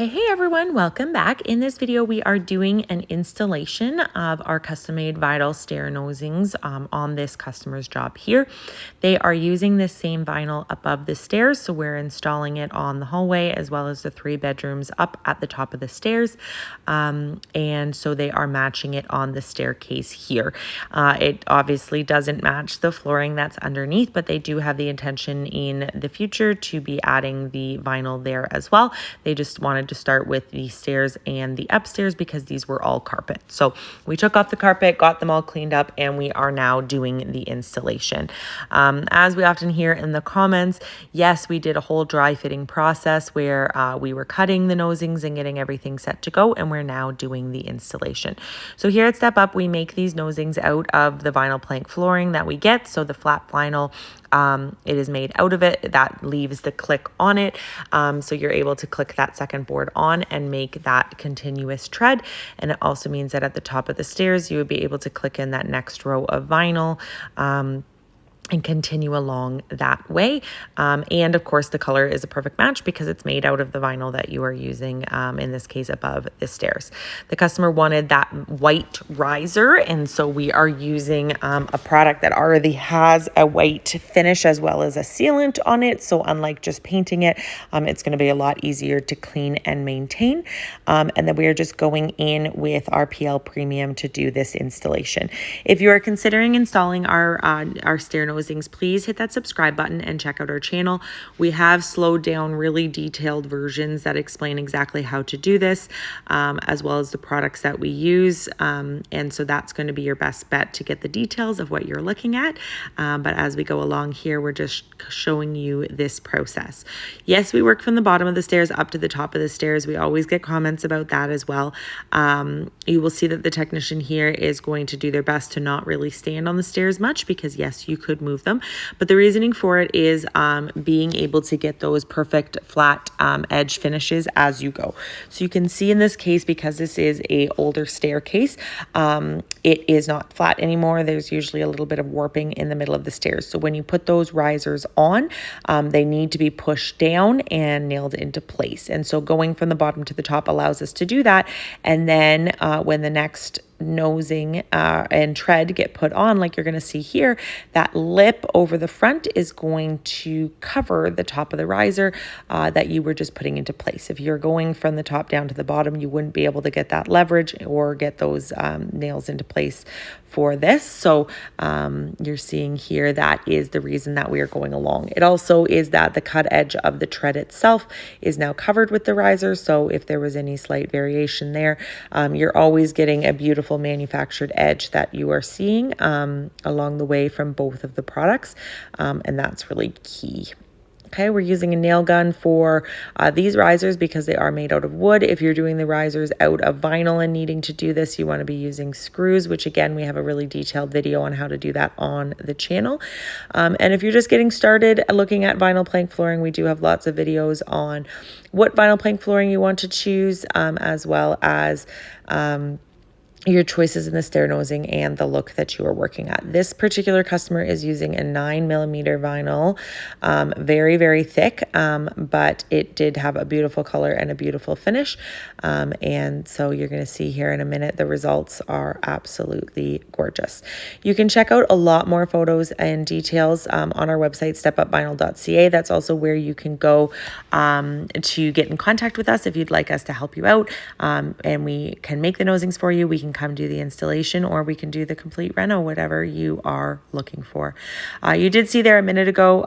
Hey everyone, welcome back. In this video, we are doing an installation of our custom-made vinyl stair nosings on this customer's job here. They are using this same vinyl above the stairs, so we're installing it on the hallway as well as the 3 bedrooms up at the top of the stairs. And so they are matching it on the staircase here. It obviously doesn't match the flooring that's underneath, but they do have the intention in the future to be adding the vinyl there as well. They just wanted to start with the stairs and the upstairs because these were all carpet. So we took off the carpet, got them all cleaned up, and we are now doing the installation. As we often hear in the comments, yes, we did a whole dry fitting process where we were cutting the nosings and getting everything set to go, and we're now doing the installation. So here at Step Up, we make these nosings out of the vinyl plank flooring that we get. So the flat vinyl, it is made out of it. That leaves the click on it. So you're able to click that second board on and make that continuous tread. And it also means that at the top of the stairs, you would be able to click in that next row of vinyl, and continue along that way. And of course, the color is a perfect match because it's made out of the vinyl that you are using, in this case, above the stairs. The customer wanted that white riser, and so we are using a product that already has a white finish as well as a sealant on it. So unlike just painting it, it's going to be a lot easier to clean and maintain. And then we are just going in with our PL Premium to do this installation. If you are considering installing our stair nosings, please hit that subscribe button and check out our channel. We have slowed down really detailed versions that explain exactly how to do this, as well as the products that we use. And so that's going to be your best bet to get the details of what you're looking at. But as we go along here, we're just showing you this process. Yes, we work from the bottom of the stairs up to the top of the stairs. We always get comments about that as well. You will see that the technician here is going to do their best to not really stand on the stairs much because yes, you could move them, but the reasoning for it is being able to get those perfect flat edge finishes as you go. So you can see in this case, because this is a older staircase, it is not flat anymore. There's usually a little bit of warping in the middle of the stairs. So when you put those risers on, they need to be pushed down and nailed into place. And so going from the bottom to the top allows us to do that. And then when the next nosing and tread get put on, like you're going to see here, that lip over the front is going to cover the top of the riser that you were just putting into place. If you're going from the top down to the bottom, you wouldn't be able to get that leverage or get those nails into place for this. So you're seeing here that is the reason that we are going along. It also is that the cut edge of the tread itself is now covered with the riser. So if there was any slight variation there, you're always getting a beautiful manufactured edge that you are seeing along the way from both of the products. And that's really key. Okay, we're using a nail gun for these risers because they are made out of wood. If you're doing the risers out of vinyl and needing to do this, you want to be using screws, which again, we have a really detailed video on how to do that on the channel. And if you're just getting started looking at vinyl plank flooring, we do have lots of videos on what vinyl plank flooring you want to choose, as well as your choices in the stair nosing and the look that you are working at. This particular customer is using a 9mm vinyl, very, very thick, but it did have a beautiful color and a beautiful finish. And so you're going to see here in a minute, the results are absolutely gorgeous. You can check out a lot more photos and details on our website, stepupvinyl.ca. That's also where you can go to get in contact with us if you'd like us to help you out. And we can make the nosings for you. We can come do the installation, or we can do the complete reno, whatever you are looking for. You did see there a minute ago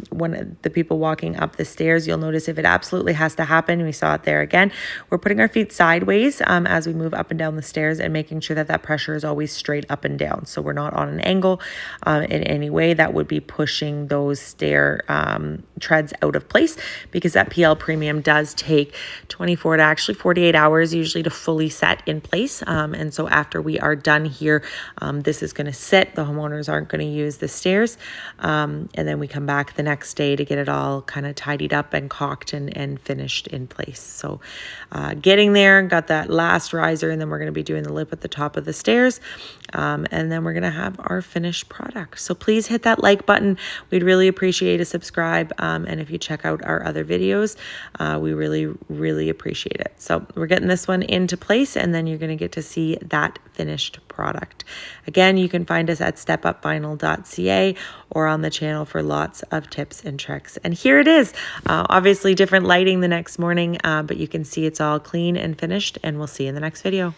when the people walking up the stairs, you'll notice if it absolutely has to happen, we saw it there again, we're putting our feet sideways as we move up and down the stairs and making sure that that pressure is always straight up and down. So we're not on an angle in any way that would be pushing those stair treads out of place, because that PL Premium does take 24 to actually 48 hours usually to fully set in place. And And so after we are done here, this is going to sit. The homeowners aren't going to use the stairs. And then we come back the next day to get it all kind of tidied up and caulked and finished in place. So getting there, got that last riser, and then we're going to be doing the lip at the top of the stairs. And then we're going to have our finished product. So please hit that like button. We'd really appreciate a subscribe. And if you check out our other videos, we really appreciate it. So we're getting this one into place, and then you're going to get to see that finished product. Again, you can find us at stepupvinyl.ca or on the channel for lots of tips and tricks. And here it is. Obviously different lighting the next morning, but you can see it's all clean and finished, and we'll see you in the next video.